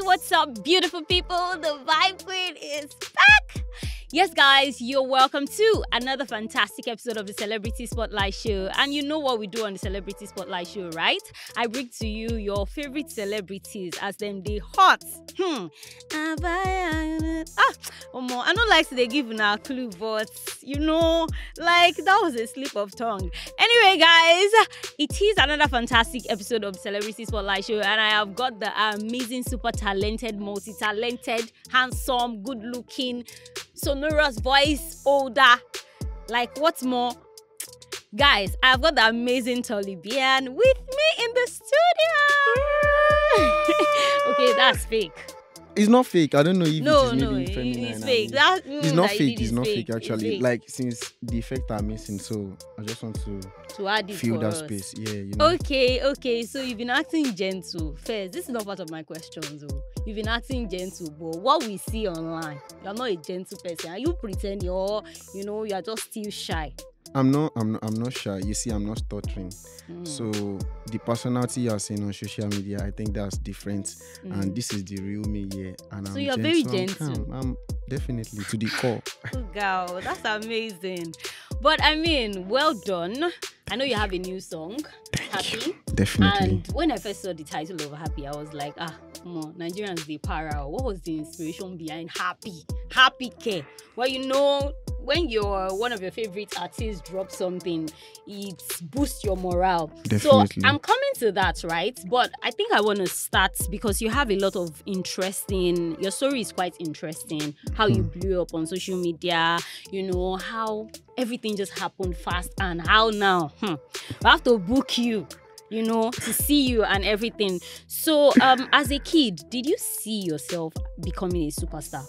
what's up, beautiful people? The Vibe Queen is back. Yes, guys, you're welcome to another fantastic episode of the Celebrity Spotlight Show. And you know what we do on the Celebrity Spotlight Show, right? I bring to you your favorite celebrities as them they hot. ABAYA. I don't like to they give a clue, but you know, like that was a slip of tongue. Anyway, guys, it is another fantastic episode of the Celebrity Spotlight Show, and I have got the amazing, super talented, multi-talented, handsome, good-looking, sonorous voice, older, like what's more, guys, I've got the amazing Toliban with me in the studio. Okay, that's fake. It's not fake. I don't know if it is No, maybe feminine. it's fake. It's not fake. It's not fake actually. It's fake. Like since the effects are missing, so I just want to add it feel for that us. space. Yeah, you know. Okay. So you've been acting gentle. First, this is not part of my questions. Though. You've been acting gentle, but what we see online, you're not a gentle person. And you pretend you're just still shy. I'm not shy. You see, I'm not stuttering. So the personality you're seeing on social media, I think that's different. And this is the real me, yeah. And So I'm you're gentle, very I'm gentle. calm. I'm definitely to the core. Oh, girl, that's amazing. But I mean, well done. I know you have a new song, Happy. Definitely. And when I first saw the title of Happy, I was like, come on, Nigerians, they para. What was the inspiration behind Happy? Happy Care. Well, you know, when one of your favorite artists drop something, it boosts your morale. Definitely. So I'm coming to that, right? But I think I want to start because you have a lot of your story is quite interesting. How you blew up on social media, you know, how everything just happened fast and how now, I have to book you, you know, to see you and everything. So as a kid, did you see yourself becoming a superstar?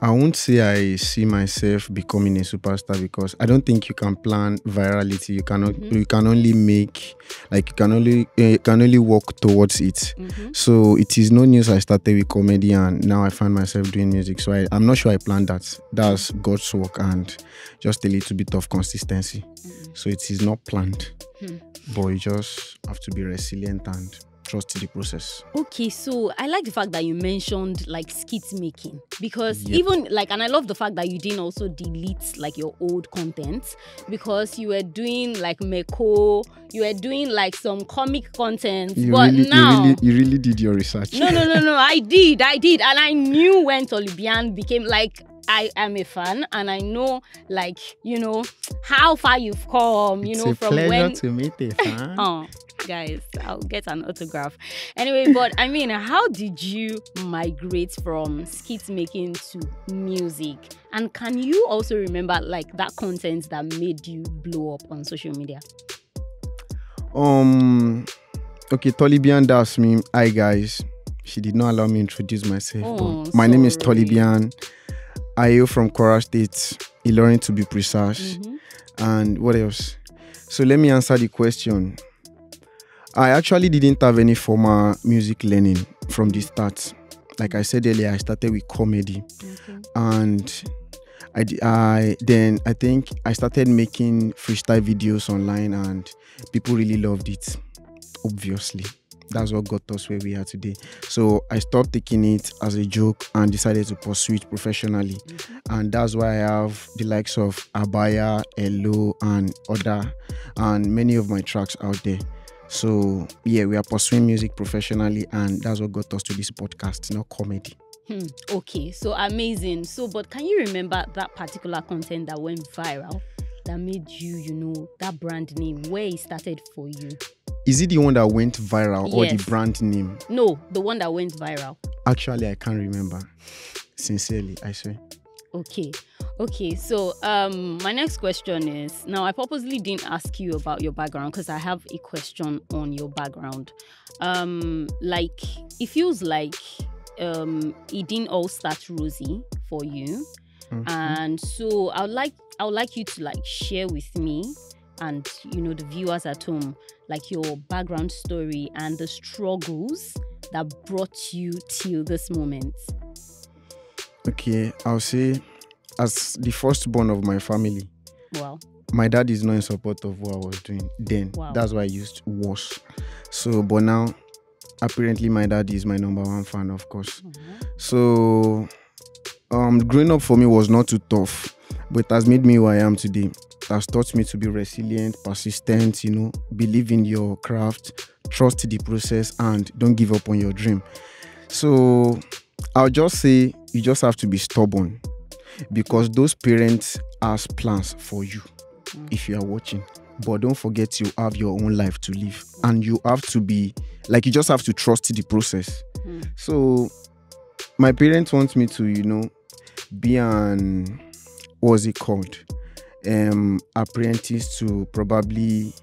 I won't say I see myself becoming a superstar because I don't think you can plan virality. You cannot. You can only make, like, you can only work towards it. So it is no news I started with comedy and now I find myself doing music. So I'm not sure I planned that. That's God's work and just a little bit of consistency. So it is not planned, but you just have to be resilient and trust the process. Okay, so I like the fact that you mentioned like skit making because even like, and I love the fact that you didn't also delete like your old content because you were doing like Meko, you were doing like some comic content, you really did your research. No, I did, and I knew when Toliban became like. I am a fan and I know, like, you know, how far you've come, you know, from when... It's a pleasure to meet a fan. Oh, guys, I'll get an autograph. Anyway, but I mean, how did you migrate from skit making to music? And can you also remember, like, that content that made you blow up on social media? Okay, Toliban, that's me. Hi, guys. She did not allow me to introduce myself. But my name is Toliban. I hail from Kwara State, Ilorin to be precise. And what else? So let me answer the question. I actually didn't have any formal music learning from the start. Like I said earlier, I started with comedy. And I think I started making freestyle videos online and people really loved it, obviously. That's what got us where we are today. So I stopped taking it as a joke and decided to pursue it professionally. And that's why I have the likes of ABAYA, Hello, and other, and many of my tracks out there. So yeah, we are pursuing music professionally, and that's what got us to this podcast, not comedy. Okay, so amazing. So, but can you remember that particular content that went viral, that made you, you know, that brand name, where it started for you? Is it the one that went viral or the brand name? No, the one that went viral. Actually, I can't remember. Sincerely, I swear. Okay. So, my next question is, now I purposely didn't ask you about your background because I have a question on your background. Like, it feels like it didn't all start rosy for you. And so I would like you to like share with me and, you know, the viewers at home, like your background story and the struggles that brought you till this moment. Okay, I'll say as the firstborn of my family, Wow. my dad is not in support of what I was doing then. Wow. That's why I used was. So, but now apparently my dad is my number one fan, of course. So growing up for me was not too tough, but it has made me who I am today. It has taught me to be resilient, persistent, believe in your craft, trust the process, and don't give up on your dream. So I'll just say you just have to be stubborn, because those parents has plans for you if you are watching. But don't forget, you have your own life to live, and you have to be like, you just have to trust the process. So my parents want me to be an, what's it called, apprentice to probably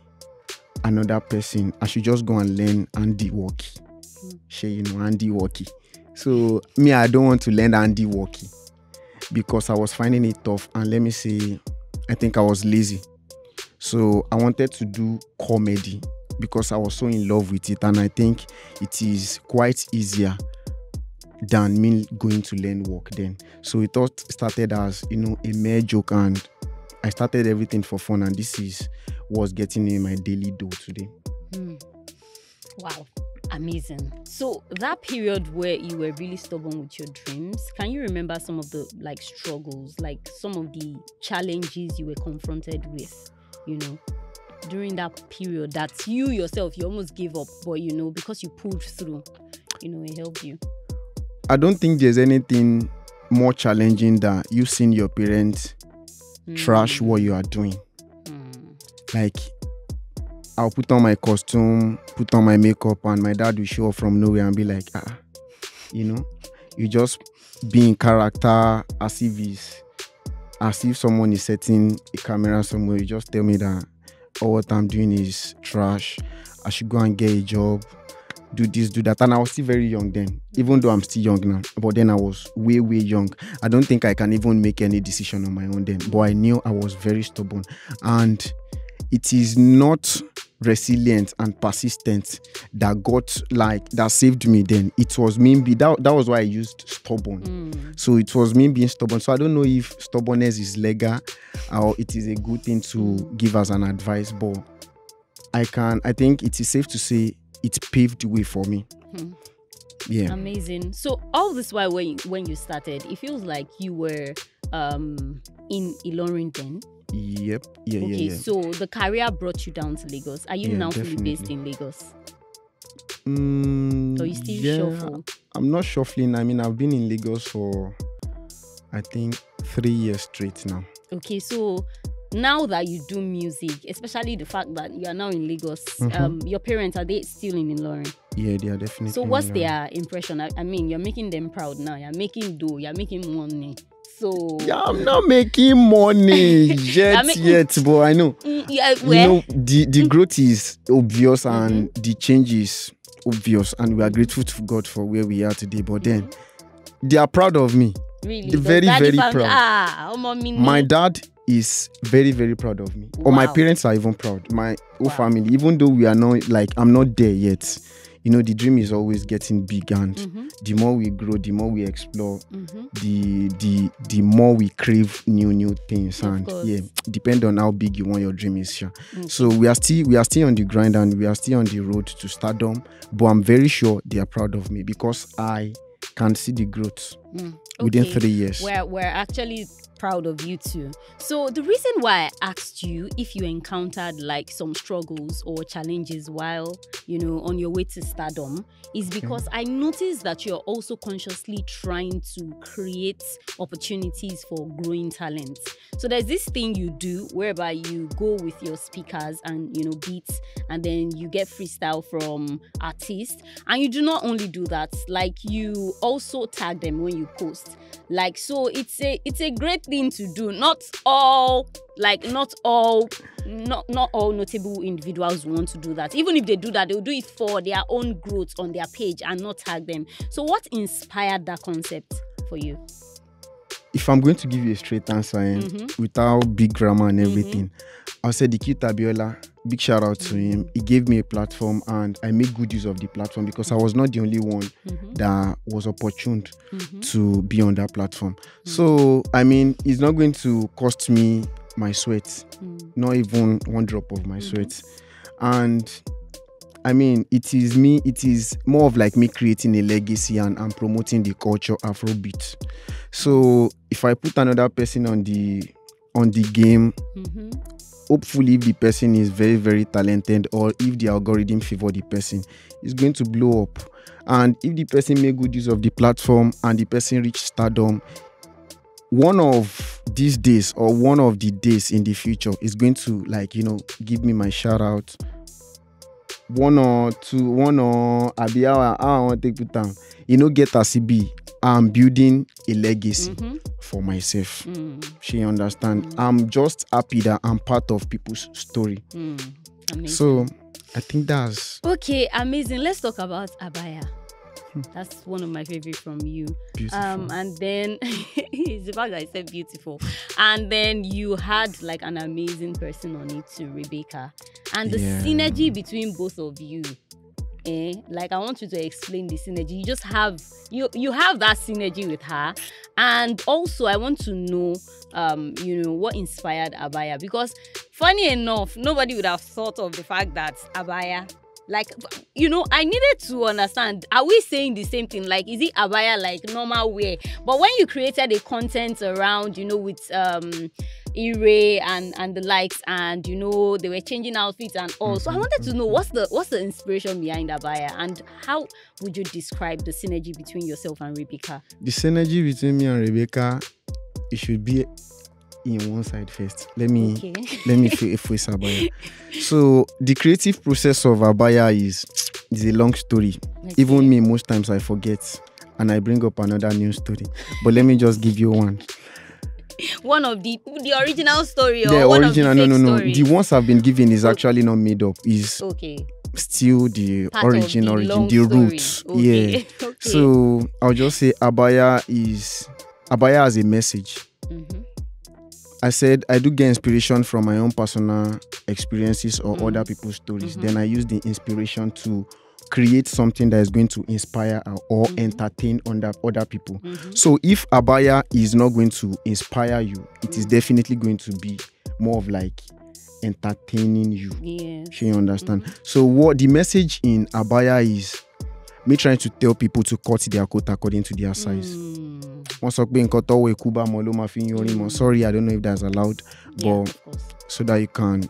another person. I should just go and learn handiwork. Handiwork. So me, I don't want to learn handiwork because I was finding it tough, and let me say, I think I was lazy. So I wanted to do comedy because I was so in love with it, and I think it is quite easier than me going to learn work then. So it all started as a mere joke, and I started everything for fun, and this is what's getting me my daily dough today. Wow, amazing. So that period where you were really stubborn with your dreams, can you remember some of the struggles, some of the challenges you were confronted with, during that period that you yourself, you almost gave up, but because you pulled through, it helped you? I don't think there's anything more challenging than you seeing your parents trash what you are doing. Like, I'll put on my costume, put on my makeup, and my dad will show up from nowhere and be like, you just be in character as if someone is setting a camera somewhere. You just tell me that all what I'm doing is trash. I should go and get a job, do this, do that. And I was still very young then, even though I'm still young now. But then I was way, way young. I don't think I can even make any decision on my own then. But I knew I was very stubborn. And it is not resilient and persistent that saved me then. It was me. That was why I used stubborn. So it was me being stubborn. So I don't know if stubbornness is legal or it is a good thing to give as an advice, but I think it is safe to say it paved the way for me. Yeah. Amazing. So all this while when you started, it feels like you were in Ilorin then. Yep. Okay, so the career brought you down to Lagos. Are you now fully based in Lagos? Or you still shuffle? I'm not shuffling. I mean, I've been in Lagos for, I think, 3 years straight now. Okay, so now that you do music, especially the fact that you are now in Lagos, your parents, are they still in Ilorin? Yeah, they are definitely. So what's their impression? I mean, you're making them proud now. You're making dough. You're making money. So yeah, I'm not making money yet, but I know. The growth is obvious and the change is obvious, and we are grateful to God for where we are today. But then they are proud of me. Really? They're very, very proud. My dad is very, very proud of me. Wow. Or my parents are even proud. My whole family, even though we are not I'm not there yet. The dream is always getting big, and the more we grow, the more we explore, the more we crave new things. And depend on how big you want your dream is. Sure. So we are still on the grind, and we are still on the road to stardom. But I'm very sure they are proud of me because I can see the growth within 3 years. We're actually proud of you too. So the reason why I asked you if you encountered some struggles or challenges while on your way to stardom is because I noticed that you're also consciously trying to create opportunities for growing talent. So there's this thing you do whereby you go with your speakers and beats, and then you get freestyle from artists, and you do not only do that, you also tag them when you post. So it's a great thing to do. Not all notable individuals want to do that. Even if they do that, they'll do it for their own growth on their page and not tag them. So what inspired that concept for you? If I'm going to give you a straight answer without big grammar and everything, I'll say the cute Abiola, big shout out to him. He gave me a platform, and I made good use of the platform because I was not the only one that was opportuned to be on that platform. So, I mean, it's not going to cost me my sweat, not even one drop of my sweat. And I mean, it is me. It is more of like me creating a legacy and promoting the culture Afrobeat. So if I put another person on the game, hopefully if the person is very, very talented, or if the algorithm favor the person, it's going to blow up. And if the person make good use of the platform and the person reach stardom, one of these days or one of the days in the future is going to, like, give me my shout out. One or ABAYA, I want to take it down. Get a CB. I'm building a legacy for myself. She understand. I'm just happy that I'm part of people's story. So I think that's okay. Amazing. Let's talk about ABAYA. That's one of my favorite from you. Beautiful. And then it's the fact that I said beautiful. And then you had like an amazing person on it too, Rebecca. And the synergy between both of you. Like, I want you to explain the synergy. You just have you have that synergy with her. And also I want to know what inspired ABAYA, because funny enough, nobody would have thought of the fact that ABAYA, like, I needed to understand, are we saying the same thing? Like, is it ABAYA like normal wear? But when you created a content around, with Ire and the likes, and they were changing outfits and all. So I wanted to know what's the inspiration behind ABAYA, and how would you describe the synergy between yourself and Rebecca? The synergy between me and Rebecca, it should be in one side first. Let me face ABAYA. So the creative process of ABAYA is a long story. Okay. Even me, most times I forget and I bring up another new story. But let me just give you one. One of the original story, or the one original, of the fake no. stories? The ones I've been given is actually not made up. Is still the part origin, the roots. Okay. Yeah. Okay. So I'll just say ABAYA has a message. I said I do get inspiration from my own personal experiences or other people's stories. Then I use the inspiration to create something that is going to inspire or entertain other people. So if ABAYA is not going to inspire you, it is definitely going to be more of like entertaining you. Yes. You understand? So what the message in ABAYA is, me trying to tell people to cut their coat according to their size. Sorry, I don't know if that's allowed, but so that you can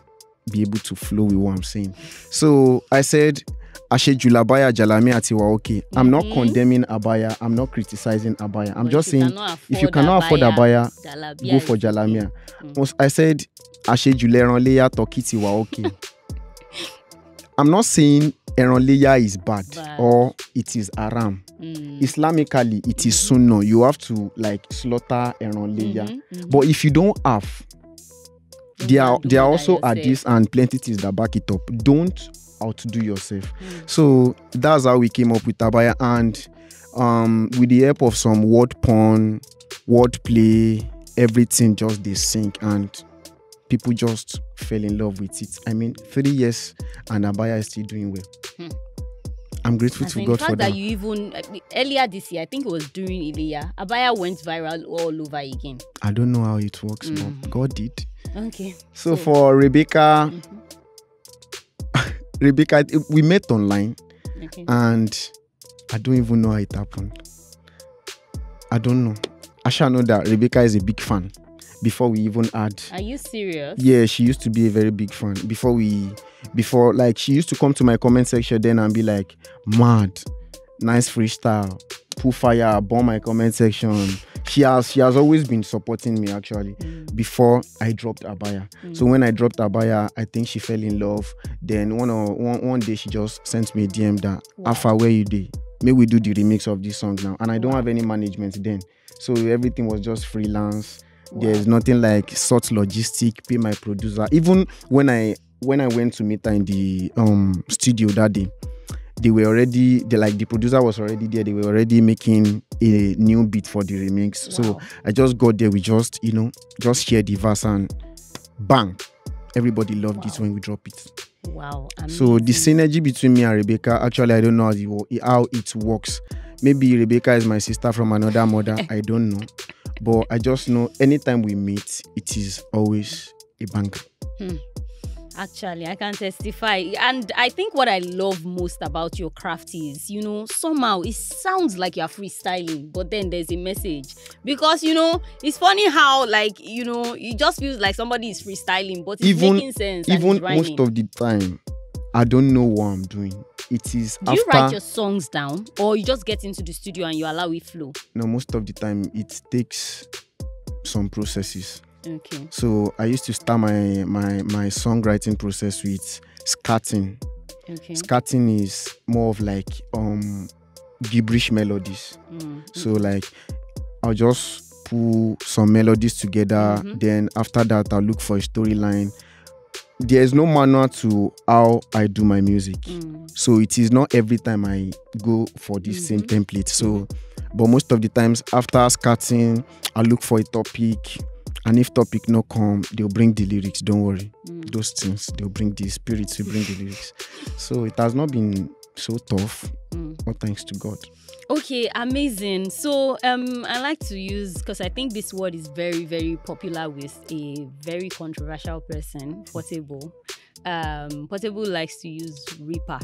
be able to flow with what I'm saying. So I said, Julabaya Jalami Atiwa, okay. I'm not condemning ABAYA. I'm not criticizing ABAYA. I'm just saying, if you cannot afford ABAYA, go for Jalamia. I said, Juleronleya Tokitiwa, okay. I'm not saying Eronleya is bad or it is haram. Islamically, it is sunnah. You have to like slaughter Eronleya. But if you don't have, there are also hadiths and plenty things that back it up. Don't outdo yourself. So that's how we came up with ABAYA, and with the help of some word porn, wordplay, everything just they sync, and people just fell in love with it. I mean, 3 years and ABAYA is still doing well. I'm grateful to God for that. You even earlier this year, I think it was during Ilya, ABAYA went viral all over again. I don't know how it works, but God did. Okay. So for Rebecca, we met online, and I don't even know how it happened. I don't know. I shall know that Rebecca is a big fan. Before we even had. Are you serious? Yeah, she used to be a very big fan. Before like she used to come to my comment section then and be like, mad, nice freestyle, pull fire, bomb my comment section. She has always been supporting me actually before I dropped ABAYA. So when I dropped ABAYA, I think she fell in love. Then one day she just sent me a DM that, Alpha, where you dey? May we do the remix of this song now. And I don't have any management then. So everything was just freelance. There's nothing like sort logistic, pay my producer. Even when I went to meet her in the studio that day, the producer was already there. They were already making a new beat for the remix. So I just got there. We just share the verse and bang, everybody loved it when we drop it. Wow. Amazing. So the synergy between me and Rebecca, actually I don't know how it works. Maybe Rebecca is my sister from another mother. I don't know. But I just know anytime we meet, it is always a banger. Actually, I can testify. And I think what I love most about your craft is, somehow it sounds like you're freestyling, but then there's a message. Because, it's funny how, it just feels like somebody is freestyling, but it's making sense. Even most of the time, I don't know what I'm doing. It is Do you write your songs down, or you just get into the studio and you allow it flow? No, most of the time, it takes some processes. Okay. So I used to start my songwriting process with scatting. Okay. Scatting is more of like gibberish melodies. So like I'll just pull some melodies together. Then after that I'll look for a storyline. There is no manual to how I do my music. So it is not every time I go for the same template. So but most of the times after scatting, I'll look for a topic. And if topic no come, they'll bring the lyrics. Don't worry. Those things, they'll bring the spirits, will bring the lyrics. So it has not been so tough. All thanks to God. Okay, amazing. So I like to use, because I think this word is very, very popular with a very controversial person, Portable. Portable likes to use Reaper.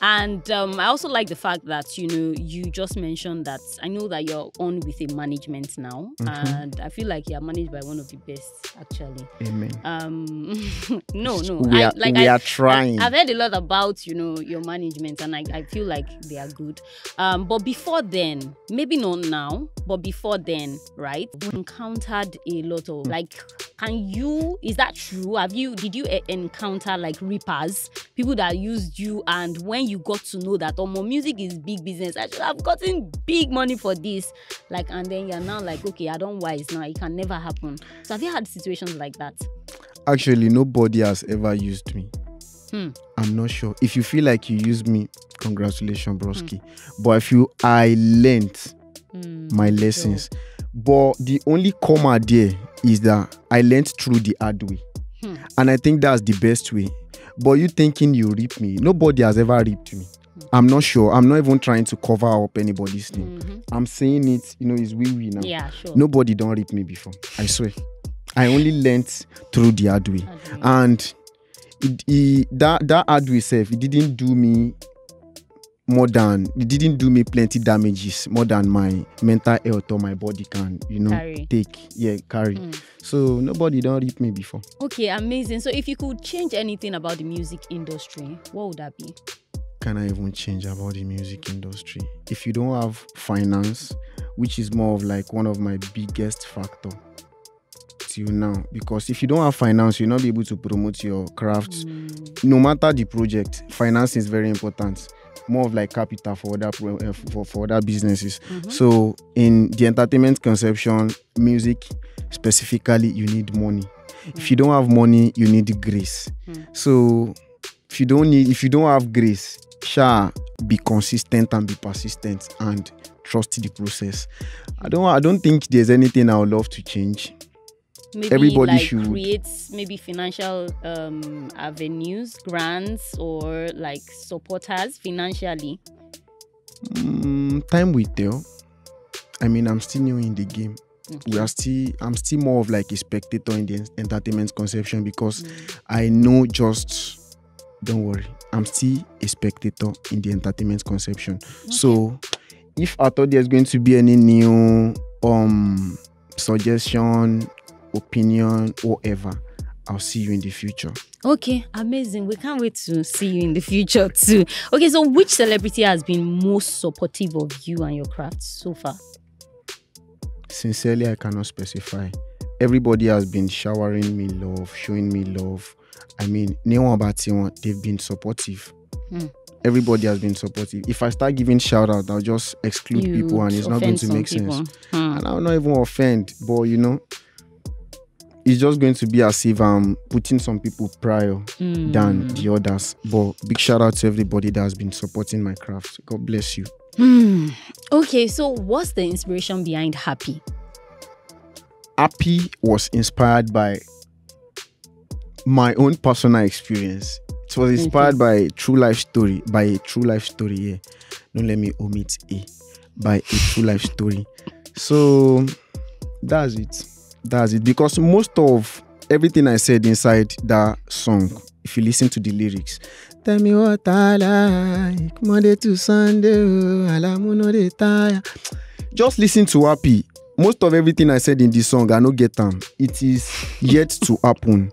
And I also like the fact that, you just mentioned that I know that you're on with a management now. And I feel like you're managed by one of the best, actually. Amen. No. We are trying. I've heard a lot about, your management, and I feel like they are good. But before then, maybe not now, but before then, right? You encountered a lot of, is that true? Did you encounter like reapers, people that used you, and when you got to know that music is big business, I should have gotten big money for this, and then you're now like, okay, I don't wise now, it can never happen. So have you had situations like that? Actually, nobody has ever used me. I'm not sure. If you feel like you used me, congratulations, broski. But I learned my lessons. Sure. But the only comma there is that I learned through the hard way. And I think that's the best way. But you thinking you reap me, nobody has ever reaped me. I'm not sure. I'm not even trying to cover up anybody's name. I'm saying it, it's we now. Yeah, sure. Nobody don't reap me before. I swear. I only learned through the hard way. And that hard way itself, it didn't do me plenty damages more than my mental health or my body can, carry. So nobody don't reap me before. Okay, amazing. So if you could change anything about the music industry, what would that be? Can I even change about the music industry? If you don't have finance, which is more of like one of my biggest factor till now, because if you don't have finance, you'll not be able to promote your craft. No matter the project, finance is very important. More of like capital for other businesses. So in the entertainment conception, music specifically, you need money. If you don't have money, you need grace. So if you don't have grace, be consistent and be persistent and trust the process. I don't think there's anything I would love to change. Maybe everybody should create maybe financial avenues, grants, or supporters financially. Time will tell. I mean, I'm still new in the game. I'm still more of like a spectator in the entertainment conception, because I know don't worry, I'm still a spectator in the entertainment conception. So if I thought there's going to be any new suggestion, opinion, whatever, I'll see you in the future. Okay, amazing. We can't wait to see you in the future too. Okay, so which celebrity has been most supportive of you and your craft so far? Sincerely, I cannot specify. Everybody has been showering me love, showing me love. I mean, they've been supportive. Everybody has been supportive. If I start giving shout out, I'll just exclude people and it's not going to make sense. And I'll not even offend, but it's just going to be as if I'm putting some people prior than the others. But big shout out to everybody that has been supporting my craft. God bless you. Okay, so what's the inspiration behind Happy? Happy was inspired by my own personal experience. It was inspired by a true life story. Yeah. Don't let me omit by a true life story. So that's it. Because most of everything I said inside that song, if you listen to the lyrics, tell me what I like, Monday to Sunday, Alamuno de tire. Just listen to Happy. Most of everything I said in this song, I don't get them. It is yet to happen.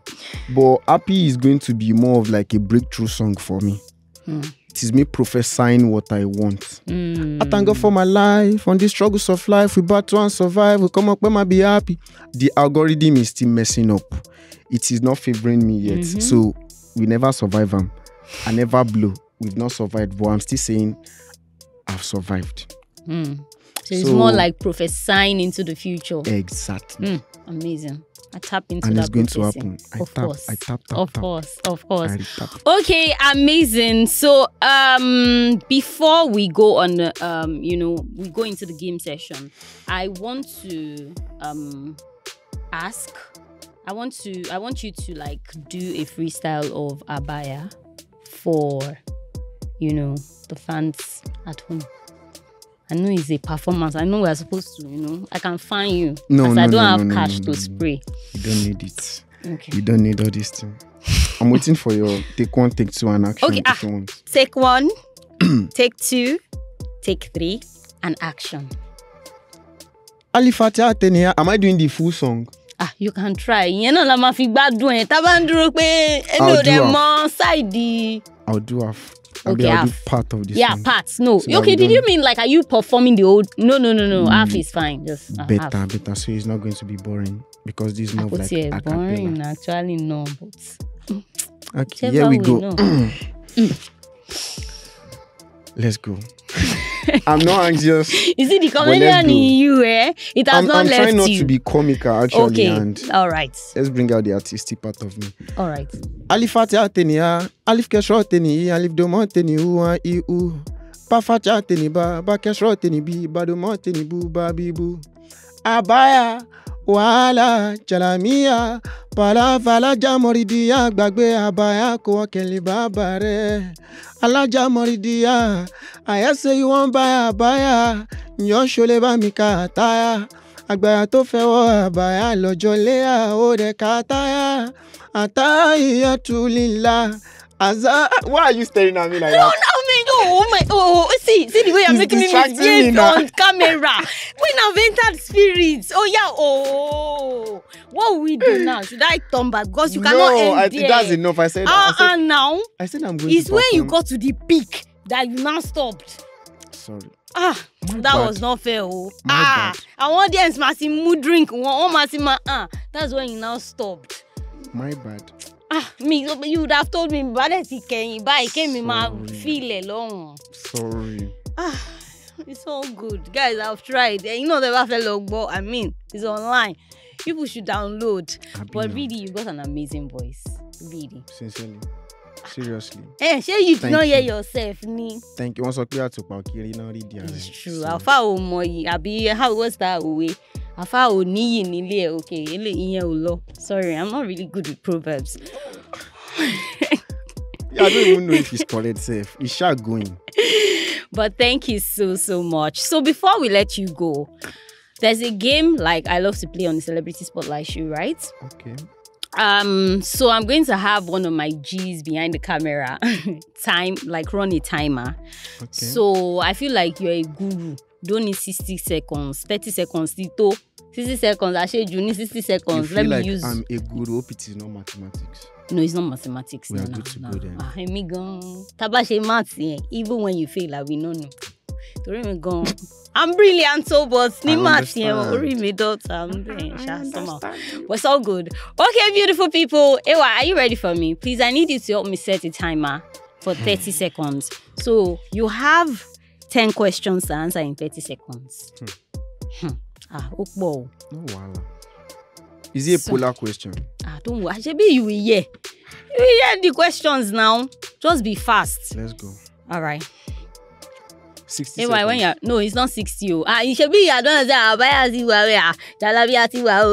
But Happy is going to be more of like a breakthrough song for me. It is me prophesying what I want. I thank God for my life. On the struggles of life, we battle and survive. We come up when I be happy. The algorithm is still messing up. It is not favoring me yet. So we never survive them. I never blow. We've not survived. But I'm still saying I've survived. So it's more like prophesying into the future. Exactly. Amazing. I tap into and that. it's going prophecy. to happen. I tap. Of course. Okay, amazing. So before we go on we go into the game session, I want to ask. I want you to like do a freestyle of ABAYA for the fans at home. I know it's a performance. I know we're supposed to, I can find you. I don't have cash to spray. You don't need it. Okay. You don't need all this thing. I'm waiting for your take 1, take 2, and action. Okay, if you want. Take 1, take 2, take 3, and action. Alifati Atenia, am I doing the full song? You can try. La ma fi gbadun I'll do half. Okay, I'll do part of this. Yeah, song. parts. No. So okay, did you mean like are you performing the old? No. Half is fine. Just better. Half. So it's not going to be boring because this is more of like a boring. cappella. Actually, no. But okay, here we go. Let's go. I'm not anxious. Is it the comedian in you, eh? It has not left you. I'm trying not to be comical, actually. Okay, and all right. Let's bring out the artistic part of me. All right. Alif Fatia Tenia, Alif Keshro Teni, Alif Domon Teni, U, Pa Fatia Teni Ba, Ba Keshro Teni Bi, Ba Domon Teni Bu, Ba Bibu. Abaya, Wala, Chalamia, Pala Vala Jamoridia, Bagbe Abaya, Ko Keliba Bare. Alaja Moridia, I say you want buy Abaya, Nyo Sholeba Mika Ataya, Agbaya to fewo Abaya, Lojolea, Ode Kataya, Ataya Tulila. Why are you staring at me like that? See the way you're making me misbehave on camera. When I've entered spirits. What will we do now? Should I turn back? Because you cannot end I think that's enough. I said now. I said I'm going it's to when perform. you got to the peak that you now stopped. Sorry. That was not fair. Bad. I want them to mood drink. That's when you now stopped. My bad. You would have told me, but he came in my feel alone. Sorry. It's all good. Guys, I've tried. You know the Buffalo but it's online. People should download. But really, you got an amazing voice. Really. Sincerely. Seriously. Sure you did not hear yourself, ni. Thank you. Once I clear to Pakiri, now read the It's true. How was that way? Okay. Sorry, I'm not really good with proverbs. I don't even know if it's correct, safe. It's sharp going. But thank you so much. So before we let you go, there's a game like I love to play on the Celebrity Spotlight show, right? Okay. So I'm going to have one of my G's behind the camera run a timer. Okay. So I feel like you're a guru. Don't need 60 seconds, 30 seconds, 60 seconds. I said you need 60 seconds. Let me use. I'm a guru. Hope it is not mathematics. No, it's not mathematics. We are good to go then. Even when you fail, I will not know. I'm brilliant, so but it's all good. Okay, beautiful people. Ewa, are you ready for me? Please, I need you to help me set a timer for 30 seconds. So you have 10 questions to answer in 30 seconds. No, wow. Is it a polar question? Don't worry. You will hear. You will hear the questions now. Just be fast. Let's go. All right. 60 seconds. When no, it's not 60. You should be. I don't know.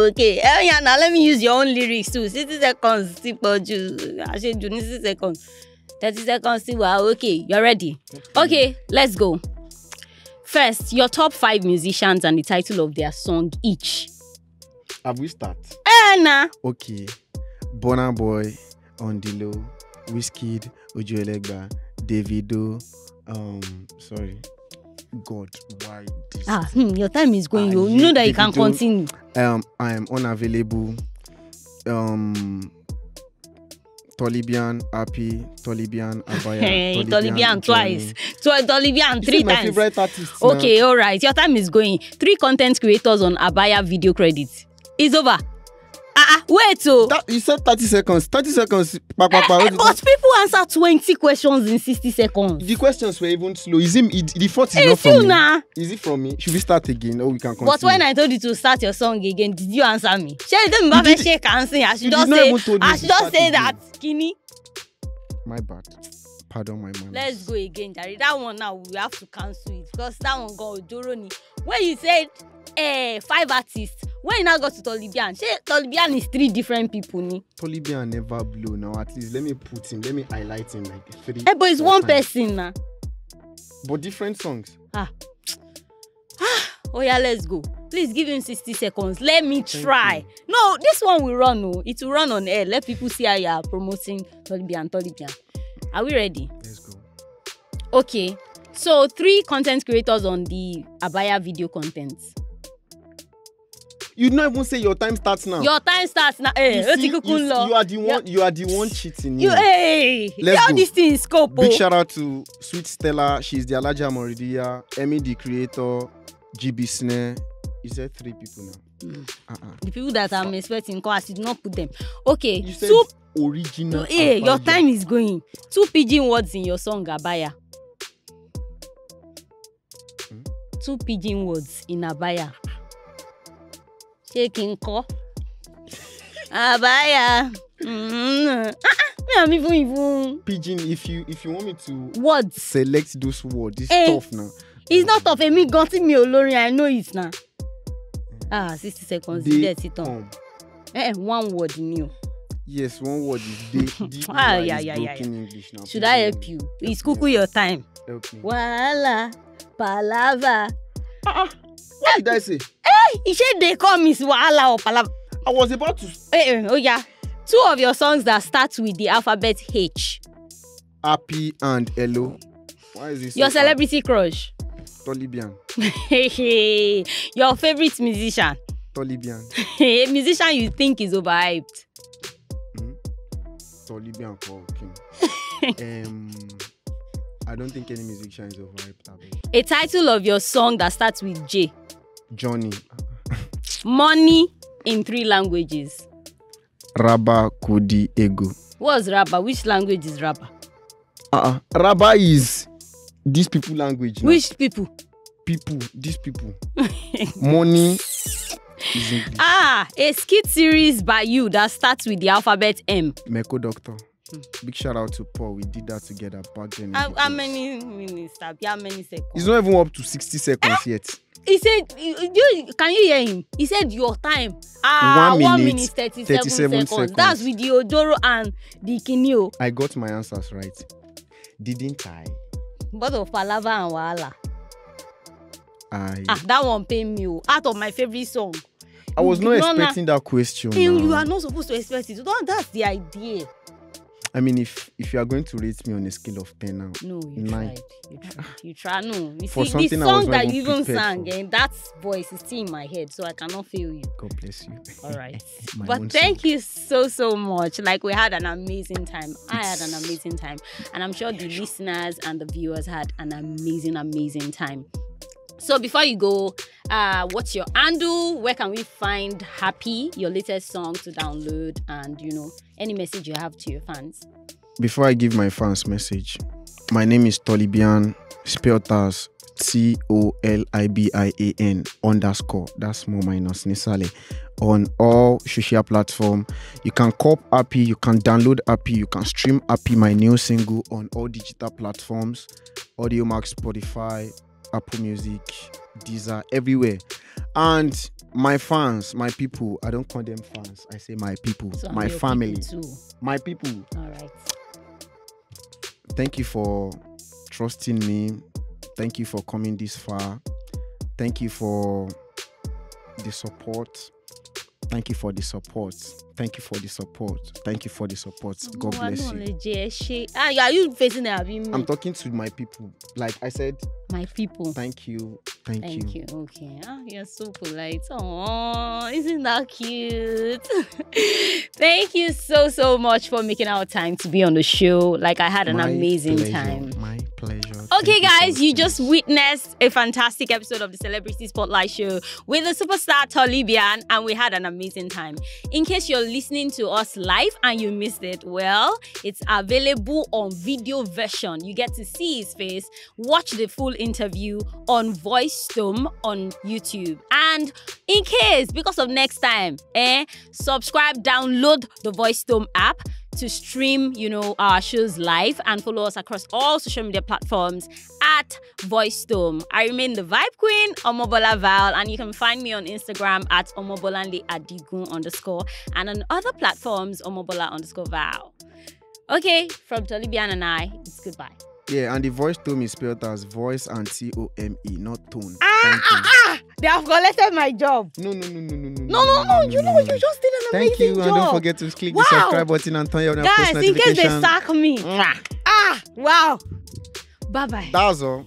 Okay. Now let me use your own lyrics too. 60 seconds. I said you need 60 seconds. 30 seconds. Okay. You're ready. Okay. Let's go. First, your top 5 musicians and the title of their song each. Have we started? Nah. Okay. Burna Boy, On The Low, Wizkid, Ojo Elegba, Davido. Sorry. God, why this? Your time is going. You know that you can continue. I am unavailable. Toliban, Happy, Toliban, ABAYA, Toliban twice. Toliban 3 times. My favorite artist. Okay, all right. Your time is going. 3 content creators on ABAYA video credits. It's over. Wait, so you said 30 seconds. 30 seconds. But people answer 20 questions in 60 seconds. The questions were even slow. The fault is not from me. Nah. Is it from me? Should we start again or we can continue? But when I told you to start your song again, did you answer me? I should just say that, Skinny. My bad. Pardon my manners. Let's go again, Jerry. That one now we have to cancel it because that one got Joroni. When you said 5 artists, when you now got to Toliban, Toliban is 3 different people. Toliban never blew now. At least let me highlight him like 3. But it's one person now. But different songs. Oh yeah, let's go. Please give him 60 seconds. Let me try. No, this one will run. No, it will run on air. Let people see how you are promoting Toliban. Are we ready? Let's go. Okay. So 3 content creators on the ABAYA video content. You don't even say your time starts now. Your time starts now. You are the one cheating. Let's go. This thing is scope. Big shout out to Sweet Stella. She's the Alaja Moridia, Emmy the creator, GB Snare. You said 3 people now. The people that I'm expecting, I should not put them. Okay. You said original. Your time is going. 2 pidgin words in your song, ABAYA. 2 pidgin words in ABAYA. Shaking ko. ABAYA. I'm even. Pidgin, if you want me to words, select those words. It's tough now. It's not tough. Me got me Olori. I know it now. 60 seconds. That's it on. One word new. Yes, one word is broken English now. Should I help you? It's cuckoo your time. Help me. Wala, palava. What did I say? He said they call me Wala or palava. I was about to. Oh yeah. 2 of your songs that start with the alphabet H. Happy and Hello. Why is this? Your celebrity crush. Toliban. Your favorite musician. Toliban. A musician you think is overhyped. Toliban for King. I don't think any musician is overhyped. A title of your song that starts with J. Johnny. Money in 3 languages. Raba Kudi Ego. What's Raba? Which language is Raba? Raba is these people language. Now. Which people? These people. Money is English. A skit series by you that starts with the alphabet M. Meko Doctor. Big shout out to Paul. We did that together back then. How many minutes? How many seconds? It's not even up to 60 seconds yet. He said, can you hear him? He said your time. 1 minute 37 seconds. That's with the Odoro and the Kinio. I got my answers right. Didn't I? Both of Palava and Wahala. That one paid me. Out of my favorite song. I was not expecting that question. You are not supposed to expect it. That's the idea. I mean, if you are going to rate me on a scale of 10 now, no, you tried. No, you for see, the song that you even sang, for. And that voice is still in my head, so I cannot feel you. God bless you. All right, but thank you so much. Like we had an amazing time. I had an amazing time, and I'm sure the listeners and the viewers had an amazing time. So before you go, what's your handle? Where can we find Happy, your latest song to download, and any message you have to your fans? Before I give my fans message, my name is Toliban, spelled as TOLIBIAN _ that's small minus Nisale on all social platforms. You can cop Happy, you can download Happy, you can stream Happy, my new single on all digital platforms, AudioMax, Spotify, Apple Music, Deezer, everywhere. And my fans, my people, I don't call them fans, I say my people, so my family, my people. All right. Thank you for trusting me. Thank you for coming this far. Thank you for the support. Thank you for the support. Thank you for the support. Thank you for the support. God bless you. Are you facing it? I'm talking to my people. Like I said, my people. Thank you. Thank you. Okay. You're so polite. Oh, isn't that cute? Thank you so much for making our time to be on the show. Like I had an amazing time. My pleasure. Okay, guys, you just witnessed a fantastic episode of the Celebrity Spotlight Show with the superstar Toliban, and we had an amazing time. In case you're listening to us live and you missed it, well, it's available on video version. You get to see his face, watch the full interview on VoiceStone on YouTube. And in case, because of next time, subscribe, download the VoiceStone app to stream, our shows live, and follow us across all social media platforms at VoiceStone. I remain the Vibe Queen, Omobola Val, and you can find me on Instagram at Omobolande _, and on other platforms, Omobola_Val. Okay, from Toliban and I, it's goodbye. Yeah, and the VoiceStone is spelled as voice and TOME, not tone. They have collected my job. No. You just did an amazing job. Thank you, and don't forget to click the subscribe button and turn on your post notification. Guys, in case they sack me. Wow. Bye-bye. That's all.